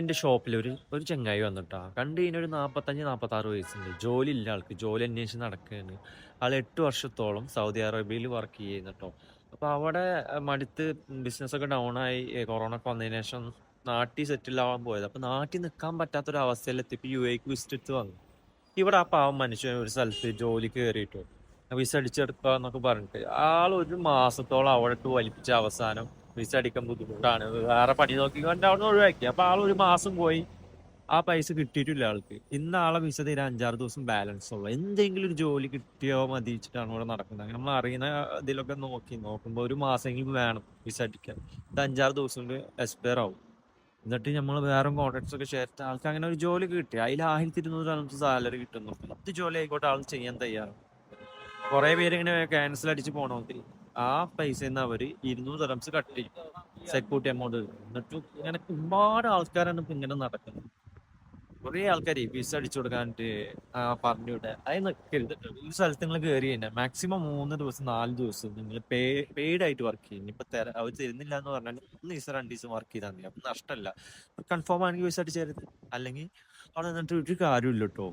എന്റെ ഷോപ്പിൽ ഒരു ചെങ്ങായി വന്നിട്ടാ കണ്ടു കഴിഞ്ഞ ഒരു 45-46 വയസ്സുണ്ട്. ജോലി ഇല്ല ആൾക്ക്. ജോലി അന്വേഷിച്ച് നടക്കുകയാണ്. ആൾ 8 വർഷത്തോളം സൗദി അറേബ്യയിൽ വർക്ക് ചെയ്യുന്നുട്ടോ. അപ്പൊ അവിടെ മടുത്ത് ബിസിനസ് ഒക്കെ ഡൗൺ ആയി. കൊറോണ ഒക്കെ വന്നതിന് ശേഷം നാട്ടിൽ സെറ്റിൽ ആവാൻ പോയത്. അപ്പൊ നാട്ടിൽ നിൽക്കാൻ പറ്റാത്തൊരു അവസ്ഥയിലെത്തി. ഇപ്പൊ യു എക്ക് വിസിറ്റ് വന്നു. ഇവിടെ ആ പാവം മനുഷ്യൻ ഒരു സ്ഥലത്ത് ജോലി കയറിയിട്ടു വിസ അടിച്ചെടുക്കുക എന്നൊക്കെ പറഞ്ഞിട്ട് ആൾ ഒരു മാസത്തോളം അവിടെ ഇട്ട് വലിപ്പിച്ച അവസാനം വിസ അടിക്കാൻ ബുദ്ധിമുട്ടാണ്, വേറെ പണി നോക്കിക്കൊണ്ട് അവിടെ ഒഴിവാക്കി. അപ്പൊ ആൾ ഒരു മാസം പോയി, ആ പൈസ കിട്ടിയിട്ടില്ല ആൾക്ക്. ഇന്ന് ആളെ വിസ തീരെ 5-6 ദിവസം ബാലൻസ് ഉള്ളു. എന്തെങ്കിലും ഒരു ജോലി കിട്ടിയോ മതിച്ചിട്ടാണ് ഇവിടെ നടക്കുന്നത്. അങ്ങനെ നമ്മൾ അറിയുന്ന ഇതിലൊക്കെ നോക്കുമ്പോ ഒരു മാസമെങ്കിലും വേണം വിസ അടിക്കാൻ. ഇത് 5-6 ദിവസം കൊണ്ട് എക്സ്പയർ ആവും. എന്നിട്ട് നമ്മൾ വേറെ കോൺട്രാക്ട്സ് ഒക്കെ ഷെയർ ചെയ്ത ആൾക്ക് അങ്ങനെ ഒരു ജോലി കിട്ടി. അതിൽ 1200 നമുക്ക് സാലറി കിട്ടുന്നു. എന്ത് ജോലി ആയിക്കോട്ടെ ആൾ ചെയ്യാൻ തയ്യാറാണ്. കുറെ പേര് ഇങ്ങനെ ക്യാൻസൽ അടിച്ച് പോണോത്തിരി ആ പൈസ അവര് 200 കട്ട് ചെയ്യും, സെക്യൂരിറ്റി എമൗണ്ട്. എന്നിട്ട് ഇങ്ങനെ ഒരുപാട് ആൾക്കാരാണ് ഇപ്പൊ ഇങ്ങനെ നടക്കുന്നത്. കുറെ ആൾക്കാർ വിസ അടിച്ചു കൊടുക്കാനായിട്ട് പറഞ്ഞുവിട്ടെ. അത് നിൽക്കരുത്. ഈ സ്ഥലത്ത് നിങ്ങൾ കയറി തന്നെ മാക്സിമം 3 ദിവസം 4 ദിവസം നിങ്ങൾ പെയ്ഡ് ആയിട്ട് വർക്ക് ചെയ്യും. ഇപ്പൊ അവർ തരുന്നില്ല എന്ന് പറഞ്ഞാൽ 1 ദിവസം 2 ദിവസം വർക്ക് ചെയ്താൽ മതി. അപ്പൊ നഷ്ടമല്ല. കൺഫേം ആണെങ്കിൽ വിസ അടിച്ചേരരുത്. അല്ലെങ്കിൽ അവിടെ നിന്നിട്ട് ഒരു കാര്യമില്ല കേട്ടോ.